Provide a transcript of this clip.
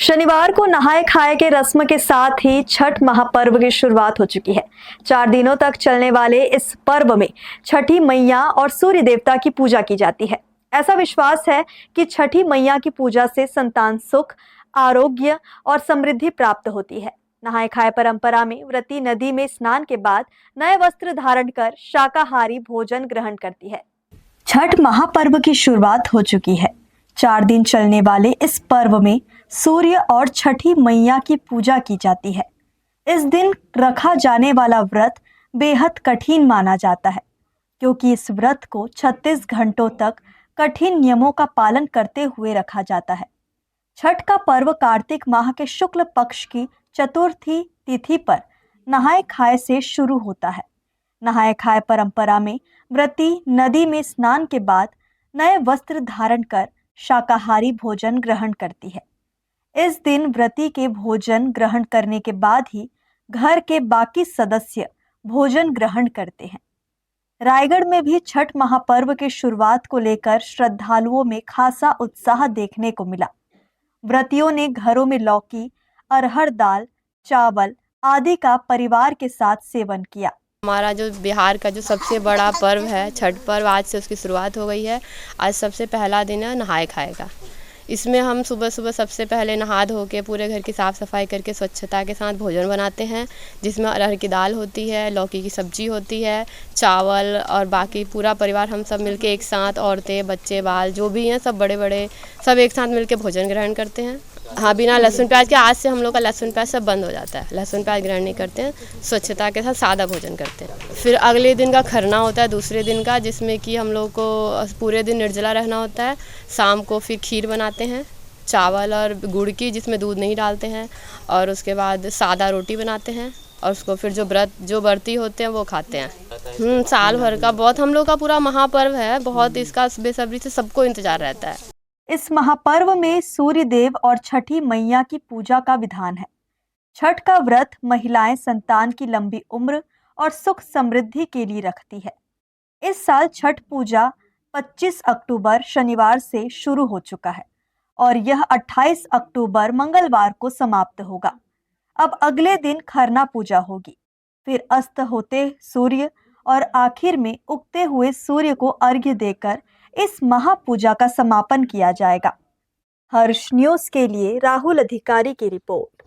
शनिवार को नहाए खाए के रस्म के साथ ही छठ महापर्व की शुरुआत हो चुकी है। 4 दिनों तक चलने वाले इस पर्व में छठी मैया और सूर्य देवता की पूजा की जाती है। ऐसा विश्वास है कि छठी मैया की पूजा से संतान सुख, आरोग्य और समृद्धि प्राप्त होती है। नहाए खाए परंपरा में व्रती नदी में स्नान के बाद नए वस्त्र धारण कर शाकाहारी भोजन ग्रहण करती है। छठ महापर्व की शुरुआत हो चुकी है। 4 दिन चलने वाले इस पर्व में सूर्य और छठी मैया की पूजा की जाती है। इस दिन रखा जाने वाला व्रत बेहद कठिन माना जाता है, क्योंकि इस व्रत को 36 घंटों तक कठिन नियमों का पालन करते हुए रखा जाता है। छठ का पर्व कार्तिक माह के शुक्ल पक्ष की चतुर्थी तिथि पर नहाए खाए से शुरू होता है। नहाए खाए परंपरा में व्रती नदी में स्नान के बाद नए वस्त्र धारण कर शाकाहारी भोजन ग्रहण करती है। इस दिन व्रती के भोजन ग्रहण करने के बाद ही घर के बाकी सदस्य भोजन ग्रहण करते हैं। रायगढ़ में भी छठ महापर्व के शुरुआत को लेकर श्रद्धालुओं में खासा उत्साह देखने को मिला। व्रतियों ने घरों में लौकी, अरहर दाल, चावल आदि का परिवार के साथ सेवन किया। हमारा जो बिहार का जो सबसे बड़ा पर्व है छठ पर्व, आज से उसकी शुरुआत हो गई है। आज सबसे पहला दिन है नहाए खाए का। इसमें हम सुबह सुबह सबसे पहले नहा धो के पूरे घर की साफ़ सफाई करके स्वच्छता के साथ भोजन बनाते हैं, जिसमें अरहर की दाल होती है, लौकी की सब्जी होती है, चावल और बाकी पूरा परिवार हम सब मिलके एक साथ, औरतें, बच्चे, बाल जो भी हैं सब बड़े बड़े सब एक साथ मिलके भोजन ग्रहण करते हैं। हाँ, बिना लहसुन प्याज के आज से हम लोग का लहसुन प्याज सब बंद हो जाता है। लहसुन प्याज ग्रहण नहीं करते हैं, स्वच्छता के साथ सादा भोजन करते हैं। फिर अगले दिन का खरना होता है, दूसरे दिन का, जिसमें कि हम लोग को पूरे दिन निर्जला रहना होता है। शाम को फिर खीर बनाते हैं चावल और गुड़ की, जिसमें दूध नहीं डालते हैं, और उसके बाद सादा रोटी बनाते हैं और उसको फिर जो व्रती होते हैं वो खाते हैं। साल भर का बहुत हम लोग का पूरा महापर्व है, बहुत इसका बेसब्री से सबको इंतजार रहता है। इस महापर्व में सूर्य देव और छठी मैया की पूजा का विधान है। छठ का व्रत महिलाएं संतान की लंबी उम्र और सुख समृद्धि के लिए रखती है। इस साल छठ पूजा 25 अक्टूबर शनिवार से शुरू हो चुका है और यह 28 अक्टूबर मंगलवार को समाप्त होगा। अब अगले दिन खरना पूजा होगी, फिर अस्त होते सूर्य और आखिर में उगते हुए सूर्य को अर्घ्य देकर इस महापूजा का समापन किया जाएगा। हर्ष न्यूज़ के लिए राहुल अधिकारी की रिपोर्ट।